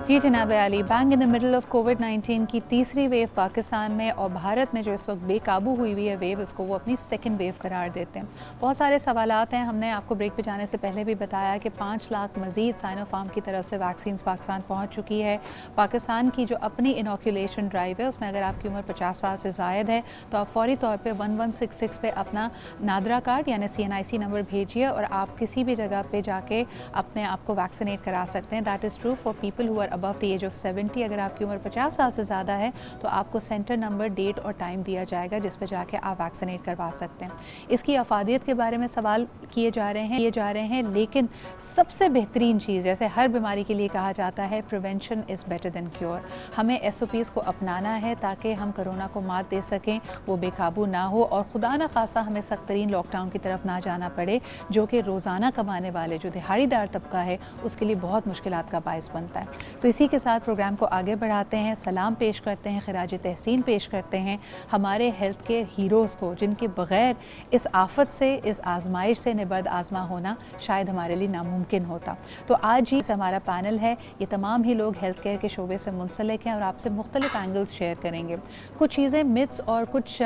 जी जनाब आली, bang in the middle of कोविड-19 की तीसरी वेव पाकिस्तान में और भारत में जो इस वक्त बेकाबू हुई हुई है वेव, इसको वो अपनी सेकंड वेव करार देते हैं। बहुत सारे सवालात हैं। हमने आपको ब्रेक पे जाने से पहले भी बताया कि 5 लाख मज़ीद साइनोफार्म की तरफ से वैक्सीन पाकिस्तान पहुँच चुकी है। पाकिस्तान की जो अपनी इनोकुलेशन ड्राइव है उसमें अगर आपकी उम्र 50 साल से ज़ायद है तो आप फौरी तौर पर 1166 पे अपना नादरा कार्ड यानी CNIC नंबर भेजिए और आप किसी भी जगह पर जाके अपने आप को वैक्सीनेट करा सकते हैं। That is true for people who are above the age of 70। अगर आपकी उम्र 50 साल से ज़्यादा है तो आपको सेंटर नंबर, डेट और टाइम दिया जाएगा जिस पर जाके आप वैक्सीनेट करवा सकते हैं। इसकी अफादियत के बारे में सवाल किए जा रहे हैं, लेकिन सबसे बेहतरीन चीज़, जैसे हर बीमारी के लिए कहा जाता है, prevention is better than cure. हमें SOPs को अपनाना है ताकि हम कोरोना को मात दे सकें, वो बेकाबू ना हो और खुदा न खासा हमें सख्त तरीन लॉकडाउन की तरफ ना जाना पड़े, जो कि रोज़ाना कमाने वाले जो दिहाड़ीदार तबका है उसके लिए बहुत मुश्किलात का बायस बनता है। तो इसी के साथ प्रोग्राम को आगे बढ़ाते हैं, सलाम पेश करते हैं, खिराज तहसीन पेश करते हैं हमारे हेल्थ केयर हीरोज़ को, जिनके बग़ैर इस आफत से, इस आजमाइश से निबर्द आजमा होना शायद हमारे लिए नामुमकिन होता। तो आज ही से हमारा पैनल है, ये तमाम ही लोग हेल्थ केयर के शोबे से मुंसलिक हैं और आपसे मुख्तलिफ एंगल्स शेयर करेंगे। कुछ चीज़ें मिथ्स और कुछ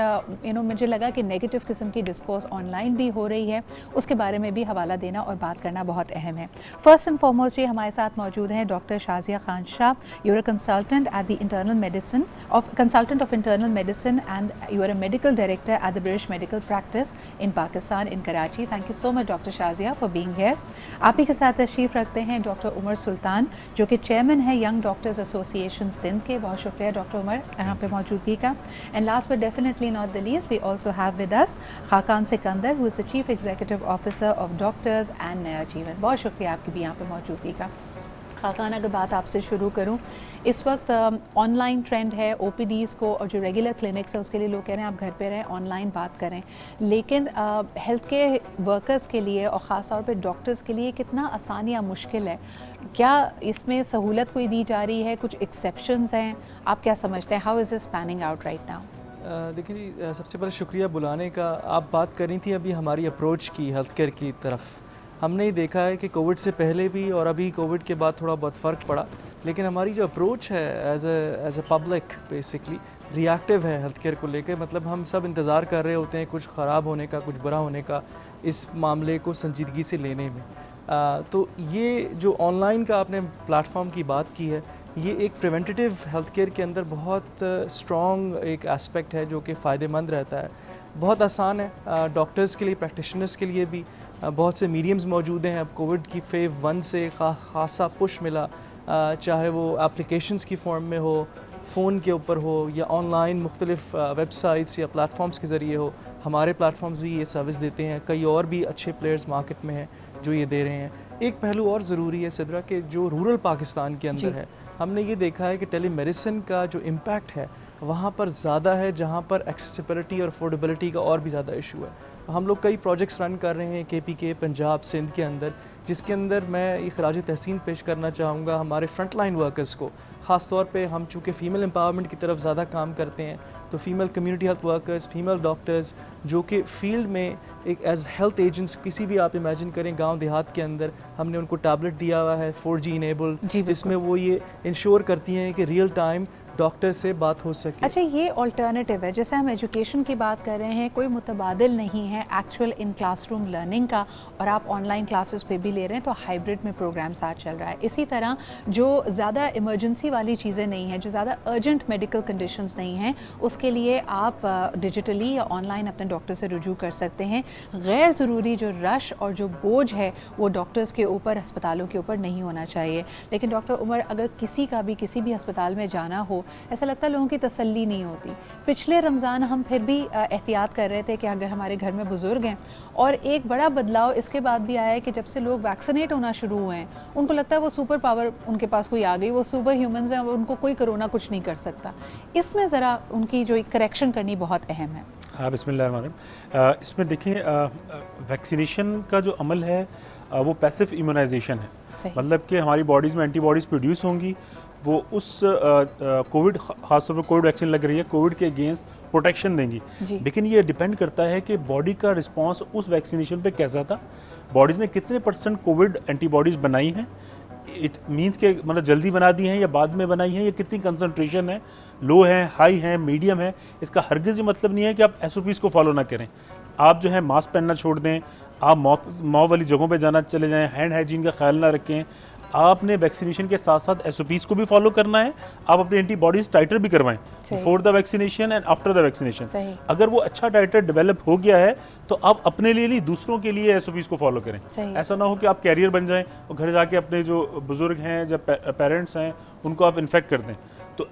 मुझे लगा कि नेगेटिव किस्म की डिस्कोर्स ऑनलाइन भी हो रही है, उसके बारे में भी हवाला देना और बात करना बहुत अहम है। फर्स्ट एंड फॉरमोस्ट ये हमारे साथ मौजूद हैं doctor Shazia Khan Shah. You are a consultant at the consultant of internal medicine and you are a medical director at the British medical practice in Pakistan in Karachi. Thank you so much doctor Shazia for being here. आप ही के साथ तशरीफ़ रखते हैं doctor Umar सुल्तान, जो कि chairman है यंग डॉक्टर्स एसोसिएशन सिंध के। बहुत शुक्रिया डॉक्टर उमर यहाँ पे मौजूदगी का। And last but definitely not the least, we also have with us Khaqan Sikandar, who is the chief executive officer of doctors and Naya Jeevan. बहुत शुक्रिया आपकी भी यहाँ पे मौजूदगी का। खाकान, अगर बात आपसे शुरू करूं, इस वक्त ऑनलाइन ट्रेंड है OPDs को, और जो रेगुलर क्लिनिक्स है उसके लिए लोग कह रहे हैं आप घर पे रहें, ऑनलाइन बात करें, लेकिन हेल्थ केयर वर्कर्स के लिए और ख़ास तौर पे डॉक्टर्स के लिए कितना आसान या मुश्किल है? क्या इसमें सहूलत कोई दी जा रही है? कुछ एक्सेप्शंस हैं? आप क्या समझते हैं? How is this panning out right now? देखिए जी, सबसे पहले शुक्रिया बुलाने का। आप बात कर रही थी अभी हमारी अप्रोच की हेल्थ केयर की तरफ। हमने ही देखा है कि कोविड से पहले भी और अभी कोविड के बाद थोड़ा बहुत फ़र्क पड़ा, लेकिन हमारी जो अप्रोच है as a public basically reactive है हेल्थ केयर को लेकर। मतलब हम सब इंतज़ार कर रहे होते हैं कुछ ख़राब होने का, कुछ बुरा होने का, इस मामले को संजीदगी से लेने में। तो ये जो ऑनलाइन का आपने प्लेटफॉर्म की बात की है, ये एक प्रिवेंटिव हेल्थ केयर के अंदर बहुत स्ट्रॉन्ग एक एस्पेक्ट है जो कि फ़ायदेमंद रहता है। बहुत आसान है डॉक्टर्स के लिए, प्रैक्टिशनर्स के लिए भी। बहुत से मीडियम्स मौजूद हैं। अब कोविड की फेव 1 से खासा पुश मिला, चाहे वो एप्लीकेशंस की फॉर्म में हो, फ़ोन के ऊपर हो, या ऑनलाइन मुख्तलिफ वेबसाइट्स या प्लेटफॉर्म्स के ज़रिए हो। हमारे प्लेटफॉर्म्स भी ये सर्विस देते हैं। कई और भी अच्छे प्लेयर्स मार्केट में हैं जो ये दे रहे हैं। एक पहलू और ज़रूरी है सिद्रा, कि जो रूरल पाकिस्तान के अंदर है, हमने ये देखा है कि टेलीमेडिसिन का जो इम्पैक्ट है वहाँ पर ज़्यादा है, जहाँ पर एक्सेसिबिलिटी और अफोर्डेबिलिटी का और भी ज़्यादा इशू है। हम लोग कई प्रोजेक्ट्स रन कर रहे हैं KPK पंजाब सिंध के अंदर, जिसके अंदर मैं एक खराज तहसीन पेश करना चाहूँगा हमारे फ्रंट लाइन वर्कर्स को। ख़ास तौर पे हम चूँकि फ़ीमेल एम्पावरमेंट की तरफ ज़्यादा काम करते हैं, तो female community health workers, female doctors जो कि फ़ील्ड में एक एज हेल्थ एजेंट्स, किसी भी आप इमेजिन करें गांव देहात के अंदर, हमने उनको टैबलेट दिया हुआ है 4G इनेबल्ड, जिसमें वो ये इंश्योर करती हैं कि रियल टाइम डॉक्टर से बात हो सके। अच्छा, ये ऑल्टरनेटिव है। जैसे हम एजुकेशन की बात कर रहे हैं, कोई मुतबादिल नहीं है एक्चुअल इन क्लासरूम लर्निंग का, और आप ऑनलाइन क्लासेस पे भी ले रहे हैं, तो हाइब्रिड में प्रोग्राम साथ चल रहा है। इसी तरह जो ज़्यादा इमरजेंसी वाली चीज़ें नहीं हैं, जो ज़्यादा अर्जेंट मेडिकल कंडीशंस नहीं हैं, उसके लिए आप डिजिटली या ऑनलाइन अपने डॉक्टर से रुजू कर सकते हैं। गैर ज़रूरी जो रश और जो बोझ है वो डॉक्टर्स के ऊपर, अस्पतालों के ऊपर नहीं होना चाहिए। लेकिन डॉक्टर उमर, अगर किसी भी अस्पताल में जाना हो, ऐसा लगता है लोगों की तसल्ली नहीं होती। पिछले रमज़ान हम फिर भी एहतियात कर रहे थे कि अगर हमारे घर में बुज़ुर्ग हैं, और एक बड़ा बदलाव इसके बाद भी आया है कि जब से लोग वैक्सीनेट होना शुरू हुए हैं, उनको लगता है वो सुपर पावर उनके पास कोई आ गई, वो सुपर ह्यूमंस हैं, उनको कोई कोरोना कुछ नहीं कर सकता। इसमें ज़रा उनकी जो करेक्शन करनी बहुत अहम है। हाँ, बिस्मिल्लाह। इसमें देखिए, वैक्सीनेशन का जो अमल है वो पैसिव इम्यूनाइजेशन है। मतलब कि हमारी बॉडीज़ में एंटीबॉडीज़ प्रोड्यूस होंगी, वो उस कोविड, खासतौर पर कोविड वैक्सीन लग रही है, कोविड के अगेंस्ट प्रोटेक्शन देंगी। लेकिन ये डिपेंड करता है कि बॉडी का रिस्पांस उस वैक्सीनेशन पे कैसा था, बॉडीज़ ने कितने % कोविड एंटीबॉडीज़ बनाई हैं, इट मीन्स के मतलब जल्दी बना दी हैं या बाद में बनाई हैं, या कितनी कंसंट्रेशन है, लो है, हाई है, मीडियम है, इसका हरगिज़ ये मतलब नहीं है कि आप SOPs को फॉलो ना करें। आप जो है मास्क पहनना छोड़ दें, आप मॉब वाली जगहों पे जाना चले जाएं, हैंड हाइजीन का ख्याल ना रखें। आपने वैक्सीनेशन के साथ साथ SOPs को भी फॉलो करना है। आप अपनी एंटीबॉडीज टाइटर भी करवाएं before the vaccination and after the vaccination. अगर वो अच्छा टाइटर डेवलप हो गया है तो आप अपने लिए नहीं, दूसरों के लिए SOPs को फॉलो करें। ऐसा ना हो कि आप कैरियर बन जाएं और घर जाके अपने जो बुजुर्ग हैं, जब पेरेंट्स हैं, उनको आप इन्फेक्ट कर दें। तो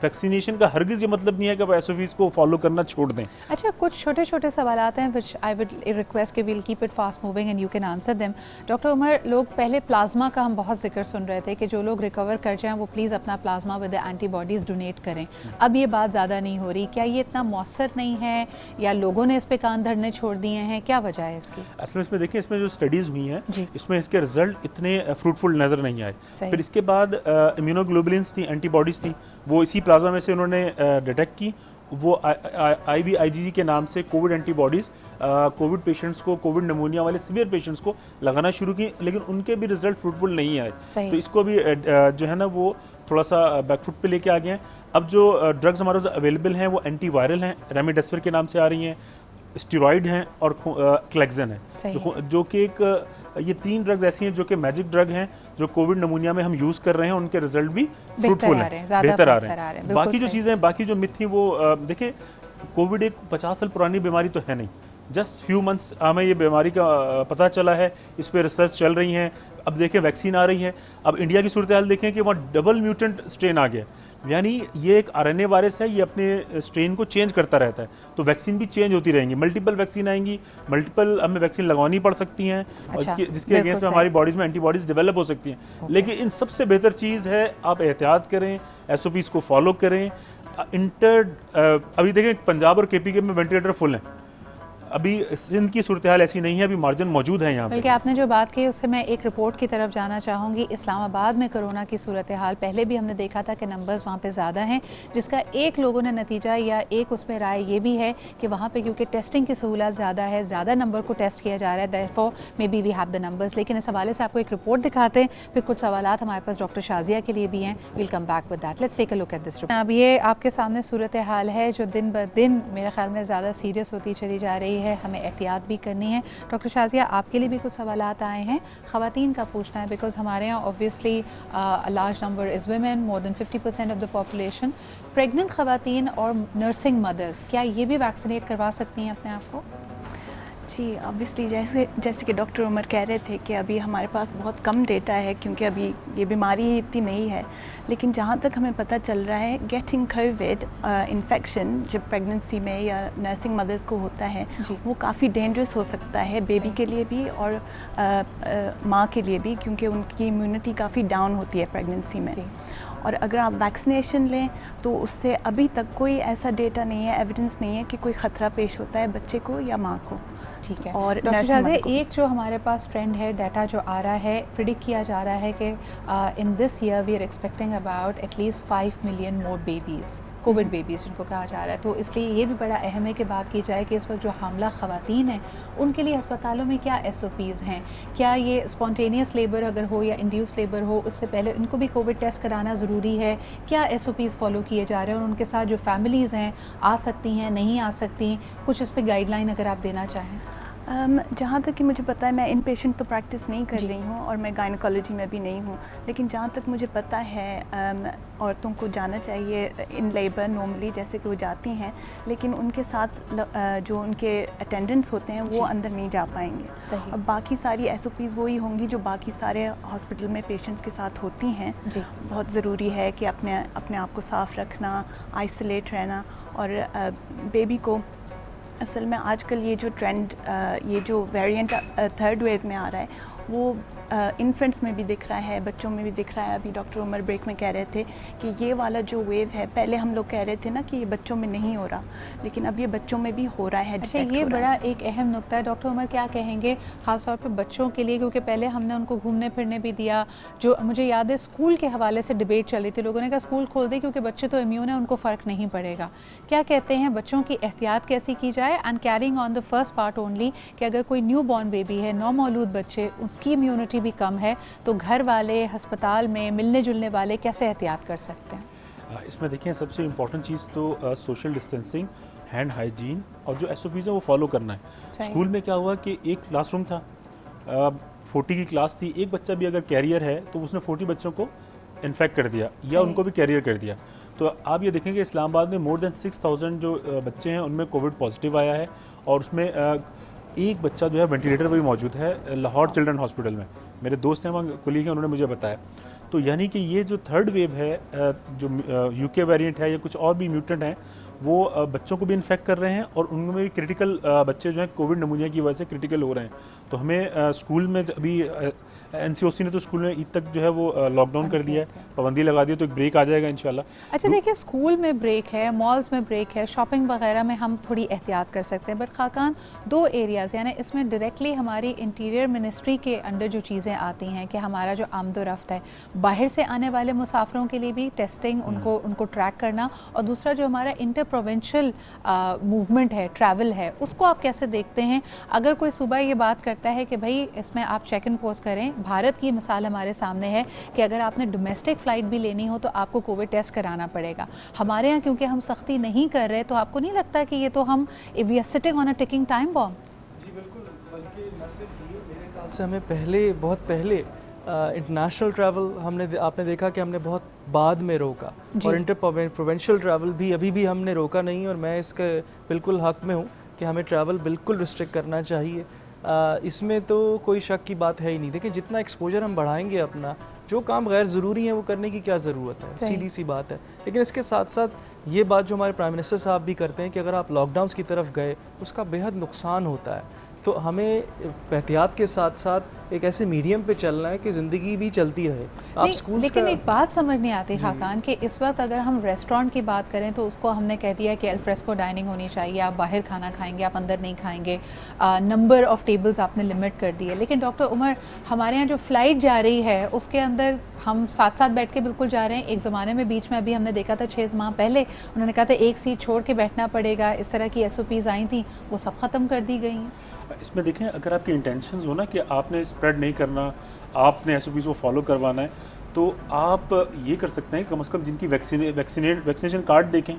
वैक्सीनेशन का हरगिज़ ये मतलब नहीं है कि आप SOPs को फॉलो करना छोड़ दें। अच्छा, कुछ छोटे छोटे सवालात हैं विच आई वुड रिक्वेस्ट कि we'll keep it fast moving and you can answer them. Doctor Umar, लोग पहले प्लाज्मा का हम बहुत जिक्र सुन रहे थे कि जो लोग रिकवर कर जाएं वो प्लीज़ अपना प्लाज्मा विद एंटीबॉडीज़ डोनेट करें। अब ये बात ज़्यादा नहीं हो रही, क्या ये इतना मौसर नहीं है या लोगों ने इस पे कान धरने छोड़ दिए हैं, क्या वजह है इसकी? असल में इसमें देखिए, इसमें जो स्टडीज़ हुई हैं इसमें इसके रिजल्ट इतने फ्रूटफुल नज़र नहीं आए। फिर इसके बाद इम्यूनोग्लोबुलिन्स थी, एंटीबॉडीज़ थी, वो इसी प्लाज्मा में से उन्होंने डिटेक्ट की। वो IVIG के नाम से कोविड एंटीबॉडीज़ कोविड पेशेंट्स को, कोविड नमूनिया वाले सीवियर पेशेंट्स को लगाना शुरू की, लेकिन उनके भी रिजल्ट फ्रूटफुल नहीं आए। तो इसको भी जो है ना वो थोड़ा सा बैकफुट पे लेके आ गए हैं। अब जो ड्रग्स हमारे पास अवेलेबल हैं वो एंटीवायरल हैं, रेमडेसिविर के नाम से आ रही हैं, स्टेरॉइड हैं और क्लेक्सन है, जो कि एक ये 3 ड्रग्स ऐसी हैं जो कि मैजिक ड्रग हैं, जो कोविड नमूनिया में हम यूज़ कर रहे हैं, उनके रिजल्ट भी फ्रूटफुल हैं, बेहतर आ रहे हैं। बाकी जो चीज़ें, बाकी जो मिथ थी वो देखिए, कोविड एक 50 साल पुरानी बीमारी तो है नहीं, जस्ट फ्यू मंथ्स हमें ये बीमारी का पता चला है, इस पर रिसर्च चल रही हैं। अब देखें वैक्सीन आ रही है, अब इंडिया की सूरत हाल देखें कि वहाँ डबल म्यूटेंट स्ट्रेन आ गया, यानी ये एक RNA वायरस है, ये अपने स्ट्रेन को चेंज करता रहता है। तो वैक्सीन भी चेंज होती रहेंगी, मल्टीपल वैक्सीन आएंगी, मल्टीपल हमें वैक्सीन लगवानी पड़ सकती हैं, और जिसके अगेंस्ट हमारी बॉडीज में एंटीबॉडीज डेवलप हो सकती हैं। लेकिन इन सबसे बेहतर चीज़ है आप एहतियात करें, SOPs को फॉलो करें। अभी देखें पंजाब और KPK में वेंटिलेटर फुल हैं, अभी सिंध की सूरत हाल ऐसी नहीं है, अभी मार्जिन मौजूद है यहाँ पे। बल्कि आपने जो बात की उससे मैं एक रिपोर्ट की तरफ जाना चाहूँगी। इस्लामाबाद में कोरोना की सूरत हाल पहले भी हमने देखा था कि नंबर्स वहाँ पे ज़्यादा हैं, जिसका एक लोगों ने नतीजा या एक उसमें राय ये भी है कि वहाँ पे क्योंकि टेस्टिंग की सहूलत ज़्यादा है, ज़्यादा नंबर को टेस्ट किया जा रहा है, therefore maybe we have the numbers. लेकिन इस हवाले से आपको एक रिपोर्ट दिखाते हैं, फिर कुछ सवालात हमारे पास डॉक्टर शाजिया के लिए भी हैं। Will come back with that, let's take a look at this. अब ये आपके सामने सूरत हाल है जो दिन ब दिन मेरे ख्याल में ज़्यादा सीरियस होती चली जा रही है, हमें एहतियात भी करनी है। डॉक्टर शाजिया, आपके लिए भी कुछ सवालात आए हैं, ख़वातीन का पूछना है, बिकॉज हमारे यहाँ obviously large number is women, more than 50% of the population. Pregnant ख़वातीन और नर्सिंग मदर्स, क्या ये भी वैक्सीनेट करवा सकती हैं अपने आप को? जी, ऑब्वियसली जैसे कि डॉक्टर उमर कह रहे थे कि अभी हमारे पास बहुत कम डेटा है, क्योंकि अभी ये बीमारी इतनी नहीं है। लेकिन जहाँ तक हमें पता चल रहा है, गेटिंग कोविड इन्फेक्शन जब प्रेगनेंसी में या नर्सिंग मदर्स को होता है, वो काफ़ी डेंजरस हो सकता है बेबी के लिए भी और माँ के लिए भी, क्योंकि उनकी इम्यूनिटी काफ़ी डाउन होती है प्रेगनेंसी में। और अगर आप वैक्सीनेशन लें तो उससे अभी तक कोई ऐसा डेटा नहीं है, एविडेंस नहीं है कि कोई ख़तरा पेश होता है बच्चे को या माँ को। ठीक है। और डॉक्टर शाजिया, एक जो हमारे पास ट्रेंड है, डाटा जो आ रहा है, प्रिडिक्ट किया जा रहा है कि in this year we are expecting about at least 5 million more babies, COVID babies जिनको कहा जा रहा है। तो इसलिए ये भी बड़ा अहम है कि बात की जाए कि इस वक्त जो हामला ख़वातीन हैं उनके लिए अस्पतालों में क्या SOPs हैं, क्या ये स्पॉन्टेनियस लेबर अगर हो या इंड्यूस लेबर हो, उससे पहले उनको भी कोविड टेस्ट कराना ज़रूरी है, क्या SOPs फॉलो किए जा रहे हैं, और उनके साथ जो फैमिलीज़ हैं आ सकती हैं, नहीं आ सकती, कुछ इस पर गाइडलाइन अगर आप देना चाहें। जहाँ तक कि मुझे पता है, मैं इन पेशेंट तो प्रैक्टिस नहीं कर रही हूँ और मैं गायनोकोलॉजी में भी नहीं हूँ, लेकिन जहाँ तक मुझे पता है औरतों को जाना चाहिए इन लेबर नॉर्मली, जैसे कि वो जाती हैं, लेकिन उनके साथ जो उनके अटेंडेंट्स होते हैं वो अंदर नहीं जा पाएंगे। और बाकी सारी SOPs वही होंगी जो बाकी सारे हॉस्पिटल में पेशेंट्स के साथ होती हैं। बहुत ज़रूरी है कि अपने आप को साफ़ रखना, आइसोलेट रहना, और बेबी को असल में आजकल ये जो ट्रेंड, ये जो वेरिएंट थर्ड वेव में आ रहा है, वो इन्फेंट्स में भी दिख रहा है, बच्चों में भी दिख रहा है। अभी डॉक्टर उमर ब्रेक में कह रहे थे कि ये वाला जो वेव है, पहले हम लोग कह रहे थे ना कि ये बच्चों में नहीं हो रहा, लेकिन अब ये बच्चों में भी हो रहा है। अच्छा, ये बड़ा एक अहम नुक्ता है। डॉक्टर उमर क्या कहेंगे ख़ास तौर पे बच्चों के लिए, क्योंकि पहले हमने उनको घूमने फिरने भी दिया, जो मुझे याद है स्कूल के हवाले से डिबेट चल रही थी, लोगों ने कहा स्कूल खोल दे क्योंकि बच्चे तो इम्यून है, उनको फ़र्क नहीं पड़ेगा। क्या कहते हैं, बच्चों की एहतियात कैसी की जाए? And carrying on the first part only कि अगर कोई न्यू बॉर्न बेबी है, नौमौलूद बच्चे, उसकी इम्यूनिटी भी कम है, तो घर वाले, अस्पताल में मिलने जुलने वाले कैसे एहतियात कर सकते हैं? इसमें देखिए सबसे इम्पोर्टेंट चीज़ तो सोशल डिस्टेंसिंग, हैंड हाइजीन और जो SOPs है वो फॉलो करना है। स्कूल में क्या हुआ कि एक क्लासरूम था, 40 की क्लास थी, एक बच्चा भी अगर कैरियर है तो उसने 40 बच्चों को इन्फेक्ट कर दिया या उनको भी कैरियर कर दिया। तो आप ये देखेंगे इस्लामाबाद में मोर देन 6000 जो बच्चे हैं उनमें कोविड पॉजिटिव आया है और उसमें एक बच्चा जो है वेंटिलेटर पर भी मौजूद है लाहौर चिल्ड्रन हॉस्पिटल में। मेरे दोस्त हैं वहाँ कुलीग हैं, उन्होंने मुझे बताया। तो यानी कि ये जो थर्ड वेव है, जो UK वेरिएंट है या कुछ और भी म्यूटेंट हैं, वो बच्चों को भी इन्फेक्ट कर रहे हैं और उनमें भी क्रिटिकल बच्चे जो हैं कोविड नमूनिया की वजह से क्रिटिकल हो रहे हैं। तो हमें स्कूल में अभी NCOC ने तो स्कूल में ईद तक जो है वो लॉकडाउन कर दिया है, पाबंदी लगा दी है, तो एक ब्रेक आ जाएगा इंशाल्लाह। अच्छा देखिए, स्कूल में ब्रेक है, मॉल्स में ब्रेक है, शॉपिंग वगैरह में हम थोड़ी एहतियात कर सकते हैं, बट खाकान 2 एरियाज़ यानी इसमें डायरेक्टली हमारी इंटीरियर मिनिस्ट्री के अंडर जो चीज़ें आती हैं कि हमारा जो आमदोरफ्त है, बाहर से आने वाले मुसाफिरों के लिए भी टेस्टिंग, उनको ट्रैक करना, और दूसरा जो हमारा इंटर प्रोविंशियल मूवमेंट है, ट्रैवल है, उसको आप कैसे देखते हैं? अगर कोई सुबह ये बात करता है कि भाई इसमें आप चेक इन पोस्ट करें, भारत की मिसाल हमारे सामने है कि अगर आपने डोमेस्टिक फ़्लाइट भी लेनी हो तो आपको कोविड टेस्ट कराना पड़ेगा। हमारे यहाँ क्योंकि हम सख्ती नहीं कर रहे, तो आपको नहीं लगता कि ये तो हम we are sitting on a ticking time bomb? जी बिल्कुल, बल्कि न सिर्फ ये, मेरे ख्याल से हमें बहुत पहले इंटरनेशनल ट्रैवल आपने देखा कि हमने बहुत बाद में रोका, और इंटर प्रोविंशियल ट्रैवल भी अभी भी हमने रोका नहीं, और मैं इसके बिल्कुल हक में हूँ कि हमें ट्रैवल बिल्कुल रिस्ट्रिक्ट करना चाहिए। इसमें तो कोई शक की बात है ही नहीं। देखिए, जितना एक्सपोजर हम बढ़ाएंगे अपना, जो काम गैर ज़रूरी है वो करने की क्या ज़रूरत है, सीधी सी बात है। लेकिन इसके साथ साथ ये बात जो हमारे प्राइम मिनिस्टर साहब भी करते हैं कि अगर आप लॉकडाउन की तरफ गए उसका बेहद नुकसान होता है, तो हमें एहतियात के साथ साथ एक ऐसे मीडियम पे चलना है कि ज़िंदगी भी चलती रहे। आप स्कूल, लेकिन एक बात समझ नहीं आती खाकान कि इस वक्त अगर हम रेस्टोरेंट की बात करें तो उसको हमने कह दिया कि अल्फ्रेस्को डाइनिंग होनी चाहिए, आप बाहर खाना खाएंगे, आप अंदर नहीं खाएंगे, नंबर ऑफ़ टेबल्स आपने लिमिट कर दी है। लेकिन डॉक्टर उमर, हमारे यहाँ जो फ़्लाइट जा रही है उसके अंदर हम साथ साथ बैठ के बिल्कुल जा रहे हैं। एक ज़माने में बीच में अभी हमने देखा था 6 माह पहले उन्होंने कहा था एक सीट छोड़ के बैठना पड़ेगा, इस तरह की SOPs आई थी, वो सब ख़त्म कर दी गई हैं। इसमें देखें, अगर आपकी इंटेंशंस हो ना कि आपने स्प्रेड नहीं करना, आपने SOPs को फॉलो करवाना है, तो आप ये कर सकते हैं कम से कम जिनकी वैक्सीनेशन कार्ड देखें,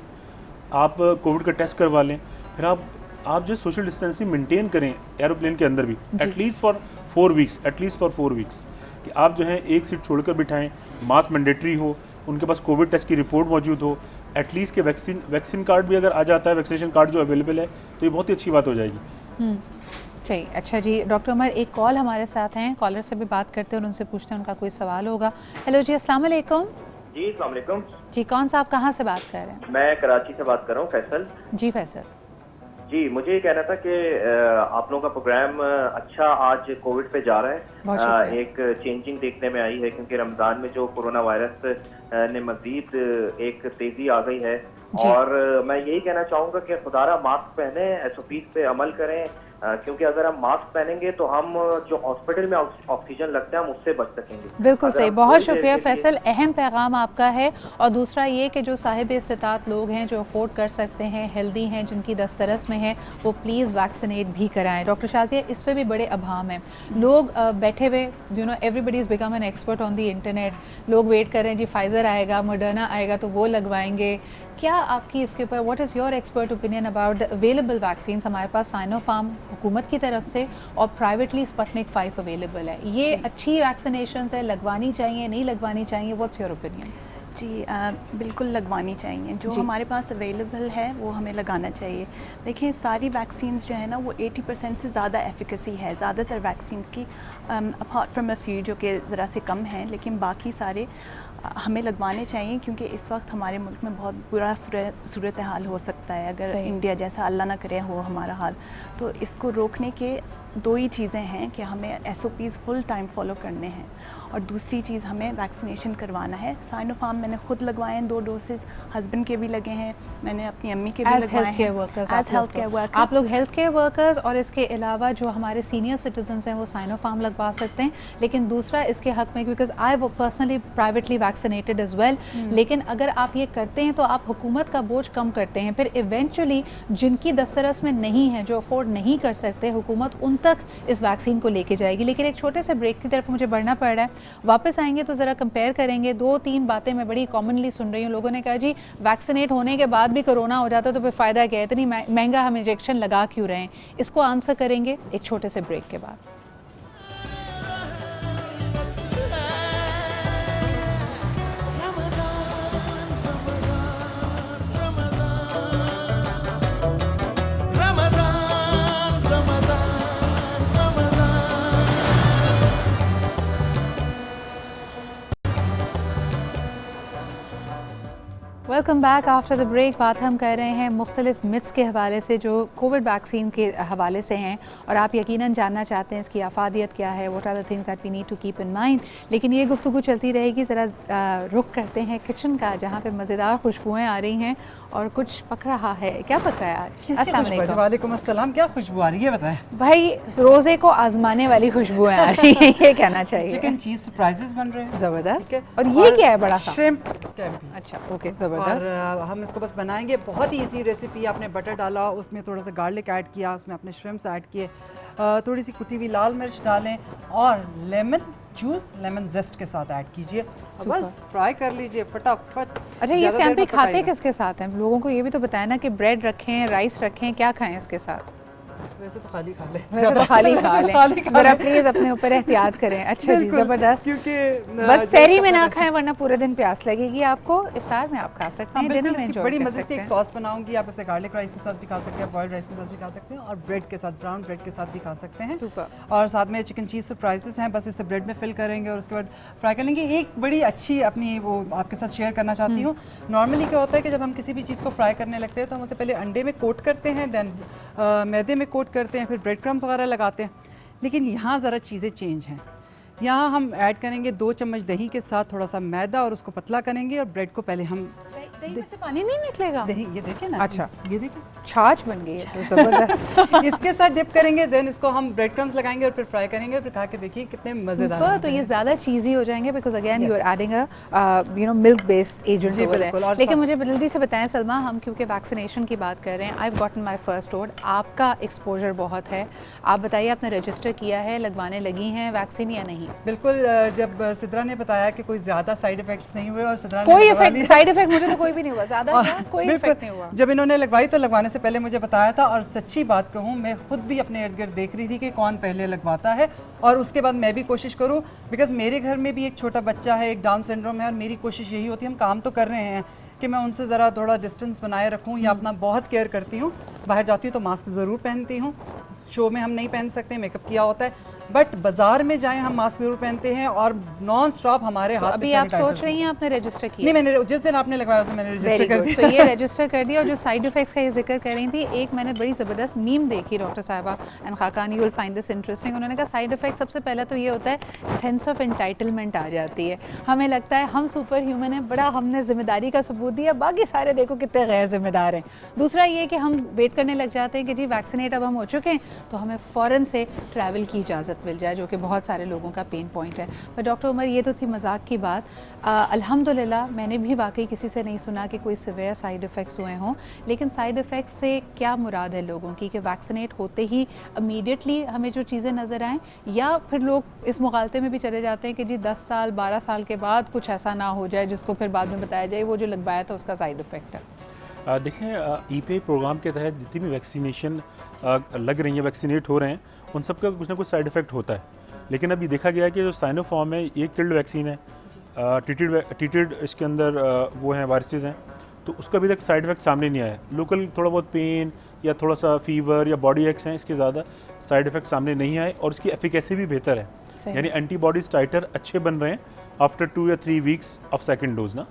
आप कोविड का टेस्ट करवा लें, फिर आप जो सोशल डिस्टेंसिंग मेंटेन करें एरोप्लेन के अंदर भी एटलीस्ट फॉर 4 वीक्स, कि आप जो है एक सीट छोड़कर बिठाएं, मास्क मैंडेटरी हो, उनके पास कोविड टेस्ट की रिपोर्ट मौजूद हो, एटलीस्ट के वैक्सीन कार्ड भी अगर आ जाता है, वैक्सीनेशन कार्ड जो अवेलेबल है, तो ये बहुत ही अच्छी बात हो जाएगी। जी, अच्छा जी डॉक्टर उमर, एक कॉल हमारे साथ हैं, कॉलर से भी बात करते हैं और उनसे पूछते हैं उनका कोई सवाल होगा। हेलो जी, अस्सलाम वालेकुम। जी अस्सलाम वालेकुम। जी, कौन सा, आप कहाँ से बात कर रहे हैं? मैं कराची से बात कर रहा हूँ, फैसल। जी फैसल जी, मुझे ये कहना था कि आप लोगों का प्रोग्राम अच्छा आज कोविड पे जा रहा है, एक चेंजिंग देखने में आई है, क्योंकि रमज़ान में जो कोरोना वायरस ने मज़ीद एक तेज़ी आ गई है, और मैं यही कहना चाहूँगा कि खुदारा मास्क पहने, SOPs पे अमल करें, क्योंकि अगर हम मास्क पहनेंगे तो हम जो हॉस्पिटल में ऑक्सीजन लगता है हम उससे बच सकेंगे। बिल्कुल सही, बहुत शुक्रिया फैसल, अहम पैगाम आपका है। और दूसरा ये कि जो साहिब इस्तिताअत लोग हैं, जो अफोर्ड कर सकते हैं, हेल्दी हैं, जिनकी दस्तरस में है, वो प्लीज़ वैक्सीनेट भी कराएं। डॉक्टर शाज़िया, इस पर भी बड़े अभाम हैं, लोग बैठे हुए, everybody is become an expert on the internet, लोग वेट कर रहे हैं जी फाइज़र आएगा, मॉडर्ना आएगा तो वो लगवाएंगे। क्या आपकी इसके ऊपर, what is your expert opinion about the available vaccines? हमारे पास साइनोफार्म हुकूमत की तरफ से और प्राइवेटली स्पुतनिक 5 अवेलेबल है, ये अच्छी वैक्सीनेशंस है, लगवानी चाहिए, नहीं लगवानी चाहिए? What's your opinion? जी बिल्कुल लगवानी चाहिए, जो हमारे पास अवेलेबल है वो हमें लगाना चाहिए। देखिए, सारी वैक्सीन्स जो है ना वो 80% से ज़्यादा एफिकेसी है ज़्यादातर वैक्सीन्स की, अपार्ट फ्रॉम अ फ्यू जो कि ज़रा से कम हैं, लेकिन बाकी सारे हमें लगवाने चाहिए, क्योंकि इस वक्त हमारे मुल्क में बहुत बुरा सूरत हाल हो सकता है अगर इंडिया जैसा अल्लाह ना करे हो हमारा हाल। तो इसको रोकने के 2 ही चीज़ें हैं कि हमें SOPs फुल टाइम फॉलो करने हैं, और दूसरी चीज़ हमें वैक्सीनेशन करवाना है। साइनोफार्म मैंने खुद लगवाए हैं 2 डोसेज, हस्बैंड के भी लगे हैं, मैंने अपनी अम्मी के भी लगवाए हैं। एज हेल्थ केयर वर्कर्स आप लोग हेल्थ केयर वर्कर्स, और इसके अलावा जो हमारे सीनियर सिटीजन्स हैं वो साइनोफार्म लगवा सकते हैं। लेकिन दूसरा इसके हक़ में, बिकॉज आई वो personally privately vaccinated as well, लेकिन अगर आप ये करते हैं तो आप हुकूमत का बोझ कम करते हैं, फिर इवेंचुअली जिनकी दस्तरस में नहीं है, जो अफोर्ड नहीं कर सकते, हुकूमत उन तक इस वैक्सीन को लेके जाएगी। लेकिन एक छोटे से ब्रेक की तरफ मुझे बढ़ना पड़ रहा है, वापस आएंगे तो ज़रा कंपेयर करेंगे। 2-3 बातें मैं बड़ी कॉमनली सुन रही हूँ। लोगों ने कहा जी वैक्सीनेट होने के बाद भी कोरोना हो जाता तो फिर फ़ायदा क्या है, इतनी महंगा हम इंजेक्शन लगा क्यों रहे हैं। इसको आंसर करेंगे एक छोटे से ब्रेक के बाद। Welcome back after the break. बात हम कर रहे हैं मुख्तलिफ मिथ्स के हवाले से जो कोविड वैक्सीन के हवाले से हैं, और आप यकीनन जानना चाहते हैं इसकी अफादियत क्या है, what are the things that we need to keep in mind. लेकिन ये गुफ्तगू चलती रहेगी। ज़रा रुख करते हैं किचन का, जहाँ पे मज़ेदार खुशबुएँ आ रही हैं और कुछ पक रहा है। क्या पक रहा है आज? अस्सलाम वालेकुम। वालेकुम अस्सलाम। क्या खुशबू आ रही है बताएं? भाई रोज़े को आजमाने वाली खुशबुएँ आ रही हैं, ये कहना चाहिए। चिकन चीज सरप्राइजेस बन रहे हैं। ज़बरदस्त। और ये क्या है बड़ा सा? Shrimp scampi. अच्छा ओके, और ज़बरदस्त। हम इसको बस बनाएंगे, बहुत ही इजी रेसिपी। आपने बटर डाला, उसमें थोड़ा सा गार्लिक ऐड किया, उसमें आपने श्रिम्प्स ऐड किए, थोड़ी सी कुटी हुई लाल मिर्च डालें और लेमन जूस, लेमन जेस्ट के साथ ऐड कीजिए। बस फ्राई कर लीजिए फटाफट। अच्छा, ये स्कैम्पी खाते किसके साथ हैं? लोगों को ये भी तो बताया ना कि ब्रेड रखें, राइस रखें, क्या खाएं इसके साथ? वैसे तो खाली खा लें। वैसे तो खाली खा लें। जरा प्लीज अपने ऊपर एहतियात करें। अच्छा जी, जबरदस्त। क्योंकि बस सहरी में ना खाएं वरना पूरे दिन प्यास लगेगी आपको। इफ्तार में आप खा सकते हैं, डिनर में एंजॉय बड़ी कर मजे से सकते एक हैं। सॉस बनाऊंगी। आप इसे गार्लिक राइस के साथ भी खा सकते हैं, बॉइल्ड राइस के साथ भी खा सकते हैं और ब्रेड के साथ, ब्राउन ब्रेड के साथ भी खा सकते हैं। सुपर। और साथ में चिकन चीज़ सरप्राइजेस हैं, बस इसे ब्रेड में फिल करेंगे और उसके बाद फ्राई कर लेंगे। एक बड़ी अच्छी अपनी वो आपके साथ शेयर करना चाहती हूँ। नॉर्मली क्या होता है कि जब हम किसी भी चीज़ को फ्राई करने लगते हैं तो हम उसे पहले अंडे में कोट करते हैं, देन मैदे में कोट करते हैं, फिर ब्रेड क्रम्स वगैरह लगाते हैं। लेकिन यहाँ ज़रा चीज़ें चेंज हैं। यहाँ हम ऐड करेंगे 2 चम्मच दही के साथ थोड़ा सा मैदा और उसको पतला करेंगे और ब्रेड को पहले हम दही में से पानी नहीं निकलेगा? दही ये देखें ना। अच्छा, ये देखें छाछ बन गई है तो जबरदस्त। इसके साथ डिप करेंगे, देन इसको हम ब्रेड क्रम्स लगाएंगे और फिर फ्राई करेंगे, फिर खा के देखिए कितने मजेदार सुपर। बनते तो ये हैं। ज़्यादा चीज़ी हो जाएंगे because again you are adding a milk based agent जी, ओवर बिल्कुल। देयर। और लेकिन साथ- मुझे जल्दी से बताएं सलमा, हम क्योंकि वैक्सीनेशन की बात कर रहे हैं, I have gotten my first dose, आपका एक्सपोजर बहुत है, आप बताइए आपने रजिस्टर किया है, लगवाने लगी हैं वैक्सीन या नहीं? बिल्कुल। जब सिद्रा ने बताया कि कोई ज़्यादा साइड इफेक्ट्स नहीं हुए और सिद्रा ने कोई लगवा इफेक्ट, लिया। साइड इफेक्ट मुझे तो कोई भी नहीं हुआ, ज़्यादा क्या, कोई बिल्कुल। इफेक्ट नहीं हुआ। जब इन्होंने लगवाई तो लगवाने से पहले मुझे बताया था, और सच्ची बात कहूँ मैं खुद भी अपने इर्द गिर्द देख रही थी कि कौन पहले लगवाता है और उसके बाद मैं भी कोशिश करूँ। बिकॉज मेरे घर में भी एक छोटा बच्चा है, एक डाउन सिंड्रोम है, और मेरी कोशिश यही होती है, हम काम तो कर रहे हैं कि मैं उनसे ज़रा थोड़ा डिस्टेंस बनाए रखूँ या अपना बहुत केयर करती हूँ। बाहर जाती हूँ तो मास्क ज़रूर पहनती हूँ, शो में हम नहीं पहन सकते, मेकअप किया होता है, बट बाजार में जाएं हम मास्क जरूर पहनते हैं और नॉन स्टॉप हमारे हाथ अभी पे आप sanitizer सोच रही हैं आपने रजिस्टर किया? नहीं, मैंने जिस दिन आपने लगवाया उस दिन मैंने रजिस्टर वेरी कर गुड। दिया। तो ये रजिस्टर कर दिया। और जो साइड इफेक्ट्स का ये जिक्र कर रही थी, एक मैंने बड़ी ज़बरदस्त मीम देखी डॉक्टर साहिबा and Khaqan, you will find this interesting. उन्होंने कहा साइड इफेक्ट सबसे पहला तो ये होता है सेंस ऑफ एंटाइटलमेंट आ जाती है, हमें लगता है हम सुपर ह्यूमन है, बड़ा हमने जिम्मेदारी का सबूत दिया, बाकी सारे देखो कितने गैर जिम्मेदार हैं। दूसरा ये कि हम वेट करने लग जाते हैं कि जी वैक्सीनेट अब हम हो चुके हैं तो हमें फ़ौरन से ट्रैवल की इजाज़त मिल जाए, जो कि बहुत सारे लोगों का पेन पॉइंट है। पर डॉक्टर उमर, ये तो थी मजाक की बात। अल्हम्दुलिल्लाह मैंने भी वाकई किसी से नहीं सुना कि कोई सिवियर साइड इफ़ेक्ट्स हुए हों। लेकिन साइड इफ़ेक्ट्स से क्या मुराद है लोगों की, कि वैक्सीनेट होते ही इमीडिएटली हमें जो चीज़ें नज़र आएँ, या फिर लोग इस मुगालते में भी चले जाते हैं कि जी 10 साल 12 साल के बाद कुछ ऐसा ना हो जाए जिसको फिर बाद में बताया जाए वो जो लगवाया था उसका साइड इफ़ेक्ट है? देखें, ई-पे प्रोग्राम के तहत जितनी भी वैक्सीनेशन लग रही हैं, वैक्सीनेट हो रहे हैं, उन सब का कुछ ना कुछ साइड इफ़ेक्ट होता है। लेकिन अभी देखा गया है कि जो साइनोफार्म है ये किल्ड वैक्सीन है, ट्रीटेड इसके अंदर वो हैं वायरसेस हैं, तो उसका अभी तक साइड इफ़ेक्ट सामने नहीं आया है। लोकल थोड़ा बहुत पेन या थोड़ा सा फीवर या बॉडी एक्स हैं, इसके ज़्यादा साइड इफ़ेक्ट सामने नहीं आए और इसकी एफिकेसी भी बेहतर है, यानी एंटीबॉडीज टाइटर अच्छे बन रहे हैं आफ्टर 2 या 3 वीक्स ऑफ सेकेंड डोज ना।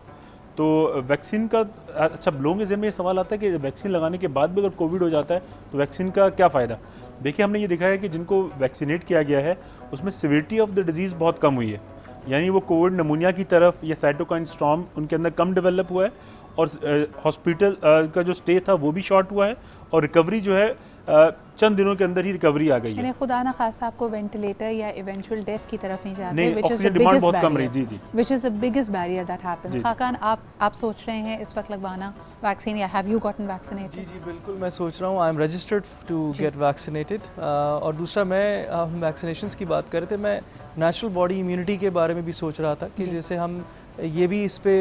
तो वैक्सीन का अच्छा, लोगों के ज़हन में ये सवाल आता है कि वैक्सीन लगाने के बाद भी अगर कोविड हो जाता है तो वैक्सीन का क्या फ़ायदा? देखिए, हमने ये देखा है कि जिनको वैक्सीनेट किया गया है उसमें सिविरिटी ऑफ द डिजीज़ बहुत कम हुई है, यानी वो कोविड नमूनिया की तरफ या साइटोकाइन स्टॉर्म उनके अंदर कम डेवलप हुआ है और हॉस्पिटल का जो स्टे था वो भी शॉर्ट हुआ है और रिकवरी जो है चंद दिनों के अंदर ही रिकवरी आ गई है। यानी खुदा ना खासा आपको वेंटिलेटर या इवेंचुअल डेथ की तरफ नहीं जाते, नहीं, ऑक्सीजन डिमांड बहुत कम रही। जी जी, which is the biggest barrier that happens. Khaqan, आप सोच रहे हैं इस वक्त लगवाना वैक्सीन, या हैव यू गॉटन वैक्सीनेटेड? जी जी बिल्कुल, मैं सोच रहा हूँ, I am registered to get vaccinated. और दूसरा, हम वैक्सीनेशंस की बात कर रहे थे, मैं नेचुरल बॉडी इम्यूनिटी के बारे में भी सोच रहा था कि जैसे हम ये भी इस पे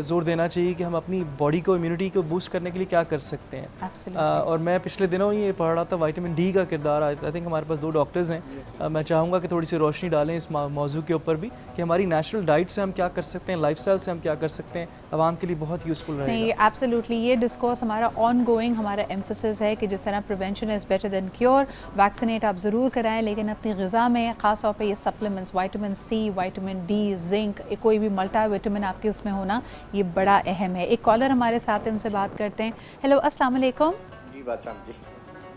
जोर देना चाहिए कि हम अपनी बॉडी को, इम्यूनिटी को बूस्ट करने के लिए क्या कर सकते हैं। और मैं पिछले दिनों ही ये पढ़ रहा था, विटामिन डी का किरदार। आई थिंक हमारे पास 2 डॉक्टर्स हैं, मैं चाहूँगा कि थोड़ी सी रोशनी डालें इस मौजू के ऊपर भी कि हमारी नेचुरल डाइट से हम क्या कर सकते हैं, लाइफस्टाइल से हम क्या कर सकते हैं, आवाम के लिए बहुत यूज़फुल रहेगा। नहीं, एब्सोल्युटली, ये डिस्कोर्स हमारा ऑन गोइंग, हमारा एम्फोसिस है कि जिस तरह prevention is better than cure, vaccinate आप ज़रूर कराएं, लेकिन अपनी ग़िज़ा में ख़ास तौर पे ये supplements, vitamin C, vitamin D, zinc, कोई भी मल्टी विटामिन आपके उसमें होना ये बड़ा अहम है। एक कॉलर हमारे साथ है, उनसे बात करते हैं। हेलो, अस्सलाम वालेकुम। जी बादशाह जी।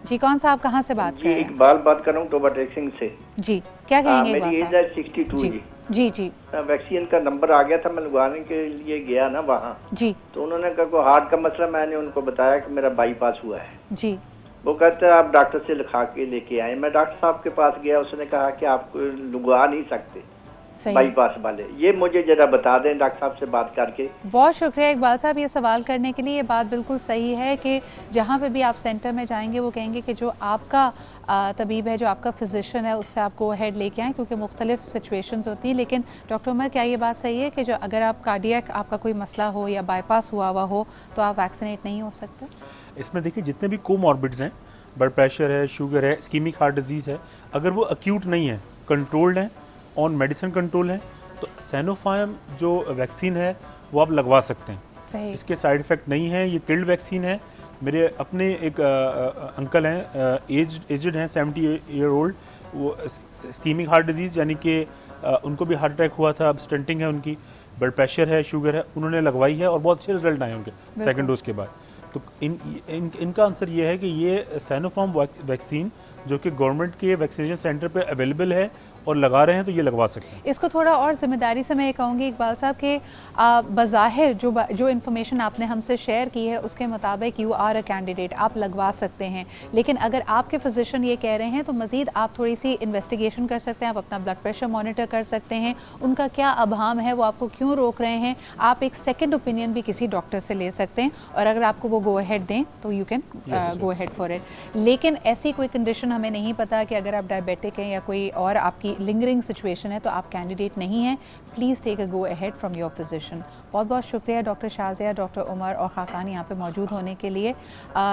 जी, कौन सा, आप कहाँ से बात कर रहे हैं? इकबाल बात कर रहा हूँ टोबा ड्रेसिंग से। जी, क्या कहेंगे इकबाल मेरी साहब? एज है 62 जी। जी जी वैक्सीन का नंबर आ गया था, मैं लगवाने के लिए गया ना वहाँ, जी, तो उन्होंने कहा को हार्ट का मसला, मैंने उनको बताया कि मेरा बाईपास हुआ है। जी, वो कहते हैं आप डॉक्टर से लिखा के लेके आए। मैं डॉक्टर साहब के पास गया, उसने कहा कि आप लगवा नहीं सकते सही। बाईपास वाले। ये मुझे जरा बता दें डॉक्टर साहब से बात करके। बहुत शुक्रिया इकबाल साहब ये सवाल करने के लिए। ये बात बिल्कुल सही है कि जहाँ पे भी आप सेंटर में जाएंगे वो कहेंगे कि जो आपका तबीब है, जो आपका फिजिशियन है, उससे आपको हेड लेके आएँ, क्योंकि मुख्तलिफ सिचुएशंस होती हैं। लेकिन डॉक्टर उमर, क्या ये बात सही है कि जो अगर आप कार्डियक आपका कोई मसला हो या बाईपास हुआ हो तो आप वैक्सीनेट नहीं हो सकते? इसमें देखिए जितने भी कोमॉर्बिड्स हैं, ब्लड प्रेशर है, शुगर है, इस्कीमिक हार्ट डिजीज़ है, अगर वो अक्यूट नहीं है, कंट्रोल्ड है, ऑन मेडिसिन कंट्रोल है, तो सैनोफार्म जो वैक्सीन है वो आप लगवा सकते हैं। सही। इसके साइड इफ़ेक्ट नहीं है, ये किल्ड वैक्सीन है। मेरे अपने एक अंकल हैं, एजड हैं, 70 ईयर ओल्ड, वो इस्कीमिक हार्ट डिजीज़ यानी कि उनको भी हार्ट अटैक हुआ था, अब स्टेंटिंग है उनकी, ब्लड प्रेशर है, शुगर है, उन्होंने लगवाई है और बहुत अच्छे रिजल्ट आए उनके सेकंड डोज के बाद। तो इनका आंसर ये है कि ये सैनोफार्म वैक्सीन जो कि गवर्नमेंट के वैक्सीनेशन सेंटर पे अवेलेबल है और लगा रहे हैं, तो ये लगवा सकते हैं। इसको थोड़ा और ज़िम्मेदारी से मैं ये कहूँगी इकबाल साहब कि बज़ाहिर जो इन्फॉर्मेशन आपने हमसे शेयर की है उसके मुताबिक यू आर अ कैंडिडेट, आप लगवा सकते हैं। लेकिन अगर आपके फिजिशियन ये कह रहे हैं तो मज़ीद आप थोड़ी सी इन्वेस्टिगेशन कर सकते हैं, आप अपना ब्लड प्रेशर मॉनिटर कर सकते हैं, उनका क्या अभाम है, वो आपको क्यों रोक रहे हैं, आप एक सेकेंड ओपिनियन भी किसी डॉक्टर से ले सकते हैं, और अगर आपको वो गो अहेड दें तो you can go ahead for it. लेकिन ऐसी कोई कंडीशन हमें नहीं पता कि अगर आप डायबिटिक हैं या कोई और आपकी लिंगरिंग सिचुएशन है तो आप कैंडिडेट नहीं हैं। Please take a go ahead from your physician. बहुत बहुत शुक्रिया डॉक्टर शाज़िया, डॉक्टर उमर और खाकान यहाँ पे मौजूद होने के लिए।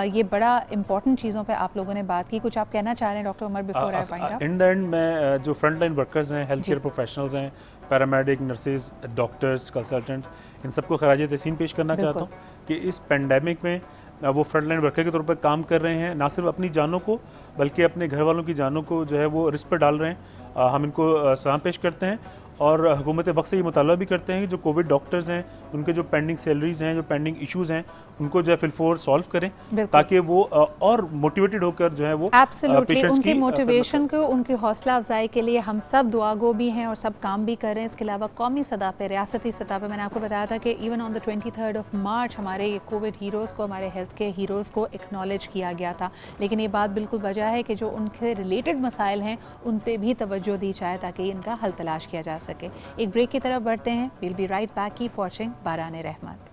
ये बड़ा इंपॉर्टेंट चीज़ों पे आप लोगों ने बात की। कुछ आप कहना चाह रहे हैं doctor Umar before I find out? In the end मैं जो फ्रंट लाइन वर्कर्स हैं, हेल्थ केयर प्रोफेशनल्स हैं, पैरामेडिक, नर्सेज, डॉक्टर्स, कंसल्टेंट, इन सबको खराज तहसीन पेश करना चाहता हूँ कि इस पेंडेमिक में वो फ्रंट लाइन वर्कर के तौर पर काम कर रहे हैं, ना सिर्फ अपनी जानों को बल्कि अपने घर वालों की जानों को जो है वो रिस्क पर डाल रहे हैं। हम इनको सलाम पेश करते हैं और हुकूमत वक्त से ये मुतालबा भी करते हैं कि जो कोविड डॉक्टर्स हैं उनके जो पेंडिंग सैलरीज हैं, जो पेंडिंग इश्यूज़ हैं, उनको जो है फिलफोर सॉल्व करें ताकि वो और मोटिवेटेड होकर जो है वो एब्सोल्युटली उनकी मोटिवेशन को, उनकी हौसला अफजाई के लिए हम सब दुआगो भी हैं और सब काम भी कर रहे हैं। इसके अलावा कौमी सतह पे, रियासती सतह पे मैंने आपको बताया था कि even on the 23rd of March हमारे कोविड हीरोज़ को, हमारे हेल्थ केयर हीरोज़ को एक्नॉलेज किया गया था। लेकिन ये बात बिल्कुल वजह है कि जो उनके रिलेटेड मसाइल हैं उन पर भी तवज्जो दी जाए ताकि इनका हल तलाश किया जा सके। एक ब्रेक की तरफ बढ़ते हैं। Will be right back, keep watching Barane Rahmat.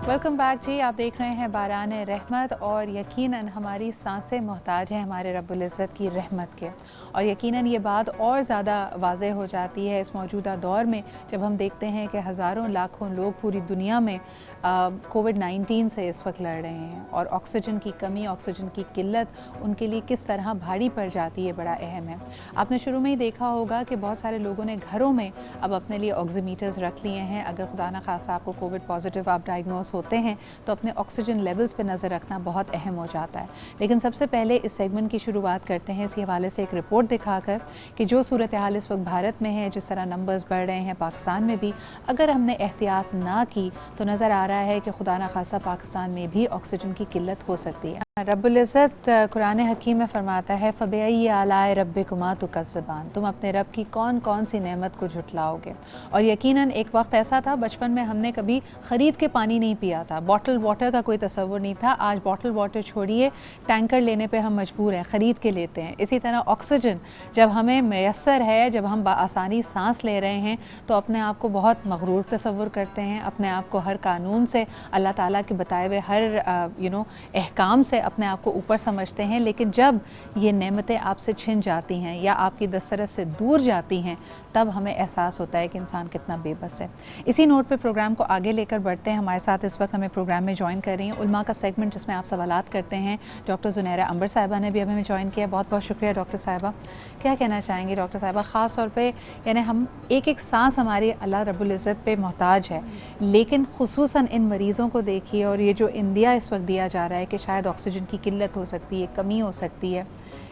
Welcome back जी, आप देख रहे हैं बारान रहमत और यकीनन हमारी सांसें मोहताज हैं हमारे रब्बुल इज़्ज़त की रहमत के। और यकीनन ये बात और ज़्यादा वाज़ेह हो जाती है इस मौजूदा दौर में जब हम देखते हैं कि हज़ारों लाखों लोग पूरी दुनिया में कोविड-19 से इस वक्त लड़ रहे हैं और ऑक्सीजन की कमी, ऑक्सीजन की किल्लत उनके लिए किस तरह भारी पड़ जाती है, बड़ा अहम है। आपने शुरू में ही देखा होगा कि बहुत सारे लोगों ने घरों में अब अपने लिए ऑक्सीमीटर्स रख लिए हैं। अगर खुदा न खासा आपको कोविड पॉजिटिव आप डायग्नोस होते हैं तो अपने ऑक्सीजन लेवल्स पे नज़र रखना बहुत अहम हो जाता है। लेकिन सबसे पहले इस सेगमेंट की शुरुआत करते हैं इसी हवाले से एक रिपोर्ट दिखाकर कि जो सूरत हाल इस वक्त भारत में है, जिस तरह नंबर्स बढ़ रहे हैं पाकिस्तान में भी, अगर हमने एहतियात ना की तो नज़र आ रहा है कि खुदा न खासा पाकिस्तान में भी ऑक्सीजन की किल्लत हो सकती है। रब्बुल इज़्ज़त कुरान हकीम में फरमाता है, फ़बिअय्यि आलाए रब्बिकुमा तुकज़्ज़िबान, तुम अपने रब की कौन कौन सी नेमत को झुटलाओगे। और यकीनन एक वक्त ऐसा था बचपन में हमने कभी ख़रीद के पानी नहीं पिया था, बॉटल वाटर का कोई तसव्वुर नहीं था। आज बॉटल वाटर छोड़िए, टैंकर लेने पे हम मजबूर हैं, ख़रीद के लेते हैं। इसी तरह ऑक्सीजन जब हमें मैसर है, जब हम आसानी सांस ले रहे हैं तो अपने आप को बहुत मगरूर तसव्वुर करते हैं, अपने आप को हर कानून से, अल्लाह ताला के बताए हुए हर अहकाम से अपने आप को ऊपर समझते हैं। लेकिन जब ये नेमतें आपसे छिन जाती हैं या आपकी दस्तरस से दूर जाती हैं तब हमें एहसास होता है कि इंसान कितना बेबस है। इसी नोट पे प्रोग्राम को आगे लेकर बढ़ते हैं। हमारे साथ इस वक्त हमें प्रोग्राम में ज्वाइन कर रही हैं उलमा का सेगमेंट जिसमें आप सवालात करते हैं, डॉक्टर ज़ुनैरा अंबर साहिबा ने भी हमें ज्वाइन किया। बहुत बहुत शुक्रिया डॉक्टर साहिबा। क्या कहना चाहेंगी डॉक्टर साहिबा, ख़ास तौर पे यानी हम एक एक सांस हमारी अल्लाह रब्बुल इज़्ज़त पे मोहताज है, लेकिन खुसूसन इन मरीज़ों को देखिए और ये जो इंदिया इस वक्त दिया जा रहा है कि शायद ऑक्सीजन की किल्लत हो सकती है, कमी हो सकती है,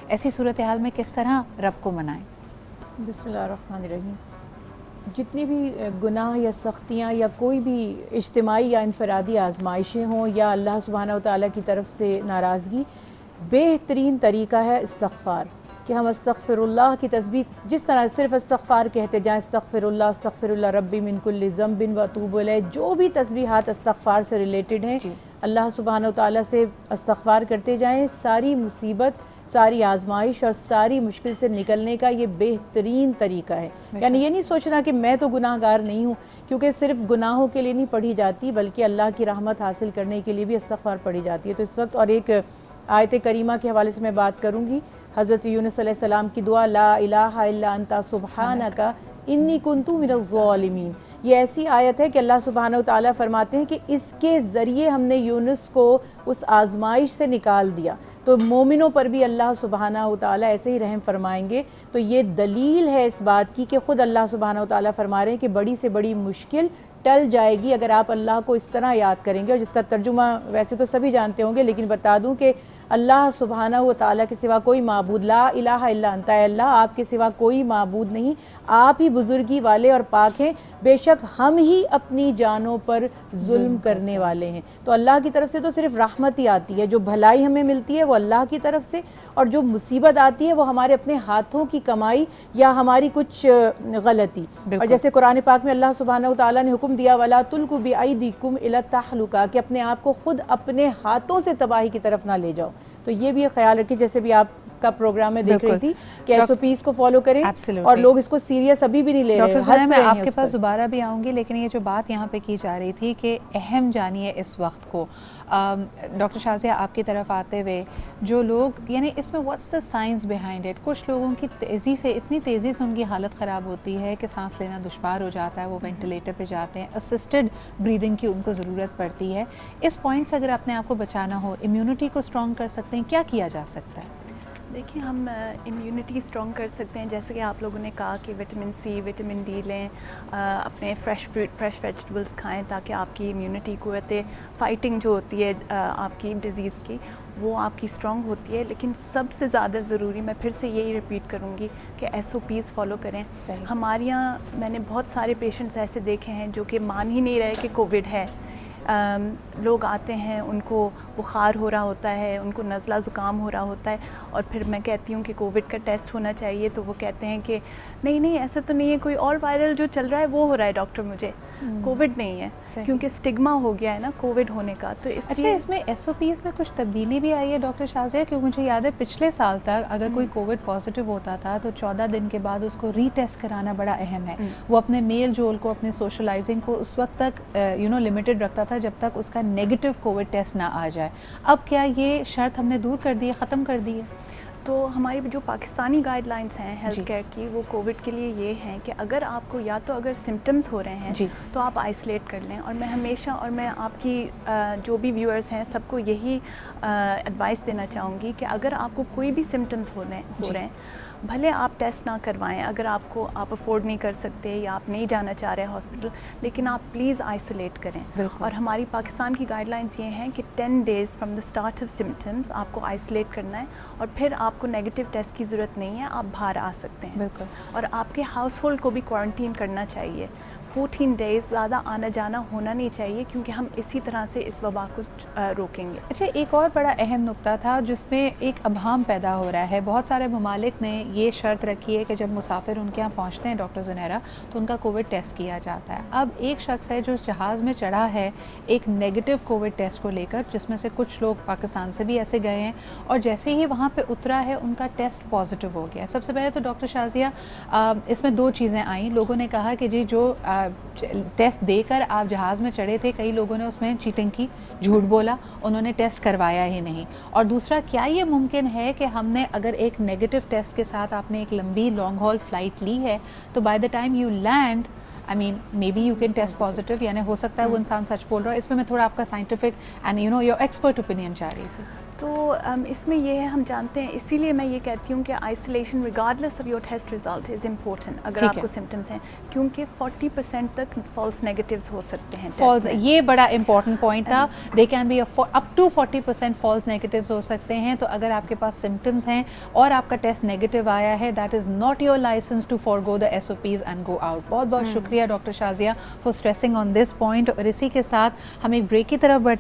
ऐसी सूरत हाल में किस तरह रब को मनाएं? बिस्मिल्लाहिर्रहमानिर्रहीम। जितनी भी गुनाह या सख्तियाँ या कोई भी इज्तिमाई या इनफरादी आजमाइशें हों या अल्लाह सुब्हानहू व तआला की तरफ से नाराज़गी, बेहतरीन तरीका है इस्तग़फ़ार कि हम अस्तग़फ़िरुल्लाह की तस्बीह जिस तरह सिर्फ इस्तग़फ़ार कहते जाएँ, अस्तग़फ़िरुल्लाह रब्बी मिन कुल्लि ज़ंबिन व अतूबु इलैह, जो भी तस्बीहात इस्तग़फ़ार से रिलेटेड हैं अल्लाह सुब्हानहू व तआला से इस्तग़फ़ार करते जाएँ। सारी मुसीबत, सारी आजमाइश और सारी मुश्किल से निकलने का ये बेहतरीन तरीका है। यानी ये नहीं सोचना कि मैं तो गुनाहगार नहीं हूँ, क्योंकि सिर्फ गुनाहों के लिए नहीं पढ़ी जाती बल्कि अल्लाह की रहमत हासिल करने के लिए भी इस्तग़फ़ार पढ़ी जाती है। तो इस वक्त और एक आयत करीमा के हवाले से मैं बात करूँगी, हज़रत यूनुस अलैहिस्सलाम की दुआ, ला इलाहा इल्ला अंता सुब्हानका इन्नी कुन्तु मिनज़्ज़ालिमीन। ये ऐसी आयत है कि अल्लाह सुब्हानहू व तआला फरमाते हैं कि इसके ज़रिए हमने यूनुस को उस आजमाइश से निकाल दिया, तो मोमिनों पर भी अल्लाह सुब्हानहू व तआला ऐसे ही रहम फरमाएंगे। तो ये दलील है इस बात की कि ख़ुद अल्लाह सुब्हानहू व तआला फरमा रहे हैं कि बड़ी से बड़ी मुश्किल टल जाएगी अगर आप अल्लाह को इस तरह याद करेंगे। और जिसका तर्जुमा वैसे तो सभी जानते होंगे, लेकिन बता दूं कि अल्लाह सुब्हानहू व तआला के सिवा कोई माबूद, ला इलाहा इल्ला अंता, अल्लाह आपके सिवा कोई माबूद नहीं, आप ही बुजुर्गी वाले और पाक हैं, बेशक हम ही अपनी जानों पर जुल्म करने वाले हैं। तो अल्लाह की तरफ से तो सिर्फ रहमत ही आती है, जो भलाई हमें मिलती है वो अल्लाह की तरफ से, और जो मुसीबत आती है वो हमारे अपने हाथों की कमाई या हमारी कुछ गलती। और जैसे कुरान पाक में अल्लाह सुब्हानहू व तआला ने हुक्म दिया, वला तुल्कु बिअयदीकुम इला तहलुका, कि अपने आप को खुद अपने हाथों से तबाही की तरफ ना ले जाओ। तो ये भी ख्याल रखिए, जैसे भी आपका प्रोग्राम में देख रही थी कि एसओपीज़ को फॉलो करें। और लोग इसको सीरियस अभी भी नहीं ले रहे हैं। मैं आपके पास दोबारा भी आऊँगी, लेकिन ये जो बात यहाँ पे की जा रही थी कि अहम जानिए इस वक्त को, डॉक्टर शाज़िया आपकी तरफ आते हुए, जो लोग यानी इसमें what's the science behind it, कुछ लोगों की तेज़ी से, इतनी तेज़ी से उनकी हालत ख़राब होती है कि सांस लेना दुश्वार हो जाता है, वो वेंटिलेटर पे जाते हैं, असिस्टेड ब्रीदिंग की उनको ज़रूरत पड़ती है। इस पॉइंट से अगर अपने आप को बचाना हो, इम्यूनिटी को स्ट्रॉन्ग कर सकते हैं, क्या किया जा सकता है? देखिए, हम इम्यूनिटी स्ट्रॉन्ग कर सकते हैं, जैसे कि आप लोगों ने कहा कि विटामिन सी, विटामिन डी लें, अपने फ्रेश फ्रूट, फ्रेश वेजिटेबल्स खाएं ताकि आपकी इम्यूनिटी क़ुव्वत फाइटिंग जो होती है आपकी डिज़ीज़ की, वो आपकी स्ट्रॉन्ग होती है। लेकिन सबसे ज़्यादा ज़रूरी, मैं फिर से यही रिपीट करूँगी कि एसओपीज़ फॉलो करें। हमारे यहाँ मैंने बहुत सारे पेशेंट्स ऐसे देखे हैं जो कि मान ही नहीं रहे कि कोविड है। लोग आते हैं, उनको बुखार हो रहा होता है, उनको नज़ला ज़ुकाम हो रहा होता है, और फिर मैं कहती हूँ कि कोविड का टेस्ट होना चाहिए, तो वो कहते हैं कि नहीं नहीं ऐसा तो नहीं है, कोई और वायरल जो चल रहा है वो हो रहा है डॉक्टर, मुझे कोविड नहीं है, क्योंकि स्टिग्मा हो गया है ना कोविड होने का। तो इसलिए इसमें एसओपीज़ में कुछ तब्दीली भी आई है डॉक्टर शाज़िया? क्योंकि मुझे याद है पिछले साल तक अगर कोई कोविड पॉजिटिव होता था तो 14 दिन के बाद उसको रीटेस्ट कराना बड़ा अहम है। वो अपने मेल जोल को, अपने सोशलाइजिंग को उस वक्त तक लिमिटेड रखता था जब तक उसका नेगेटिव कोविड टेस्ट ना आ जाए। अब क्या ये शर्त हमने दूर कर दी है, ख़त्म कर दी है? तो हमारी जो पाकिस्तानी गाइडलाइंस हैं हेल्थ केयर की, वो कोविड के लिए ये हैं कि अगर आपको या तो अगर सिम्टम्स हो रहे हैं तो आप आइसोलेट कर लें। और मैं हमेशा, और मैं आपकी जो भी व्यूअर्स हैं सबको यही एडवाइस देना चाहूँगी कि अगर आपको कोई भी सिम्टम्स हो रहे हैं, भले आप टेस्ट ना करवाएं, अगर आप अफोर्ड नहीं कर सकते या आप नहीं जाना चाह रहे हैं हॉस्पिटल, लेकिन आप प्लीज़ आइसोलेट करें। और हमारी पाकिस्तान की गाइडलाइंस ये हैं कि 10 days from the start of symptoms आपको आइसोलेट करना है, और फिर आपको नेगेटिव टेस्ट की ज़रूरत नहीं है, आप बाहर आ सकते हैं। बिल्कुल। और आपके हाउस होल्ड को भी क्वारंटीन करना चाहिए। 14 डेज़ ज़्यादा आना जाना होना नहीं चाहिए, क्योंकि हम इसी तरह से इस वबा को रोकेंगे। अच्छा, एक और बड़ा अहम नुक्ता था जिसमें एक अभाम पैदा हो रहा है। बहुत सारे ममालिक ने ये शर्त रखी है कि जब मुसाफिर उनके यहाँ पहुँचते हैं डॉक्टर ज़ुनैरा, तो उनका कोविड टेस्ट किया जाता है। अब एक शख्स है जो जहाज़ में चढ़ा है एक नेगेटिव कोविड टेस्ट को लेकर, जिसमें से कुछ लोग पाकिस्तान से भी ऐसे गए हैं, और जैसे ही वहाँ पर उतरा है उनका टेस्ट पॉजिटिव हो गया। सबसे पहले तो डॉक्टर शाज़िया, इसमें दो चीज़ें आई। लोगों ने कहा कि जी जो टेस्ट देकर आप जहाज़ में चढ़े थे, कई लोगों ने उसमें चीटिंग की, झूठ बोला, उन्होंने टेस्ट करवाया ही नहीं। और दूसरा, क्या ये मुमकिन है कि हमने अगर एक नेगेटिव टेस्ट के साथ आपने एक लंबी लॉन्ग हॉल फ़्लाइट ली है, तो by the time you land, I mean maybe you can test positive, यानी हो सकता है वो इंसान सच बोल रहा है। इसमें मैं थोड़ा आपका scientific and your expert opinion चाह रही थी। तो इसमें ये है, हम जानते हैं, इसीलिए मैं ये कहती हूँ कि isolation regardless of your test result is important अगर आपको सिम्टम्स हैं, क्योंकि 40% तक फॉल्स नेगेटिव्स हो सकते हैं। फॉल्स, ये बड़ा इंपॉर्टेंट पॉइंट था। They can be up to 40% false negatives हो सकते हैं। तो अगर आपके पास सिम्टम्स हैं और आपका टेस्ट नेगेटिव आया है, that is not your license to forgo the SOPs and go out. बहुत बहुत शुक्रिया doctor Shazia for stressing on this point. और इसी के साथ हम एक ब्रेक की तरफ बढ़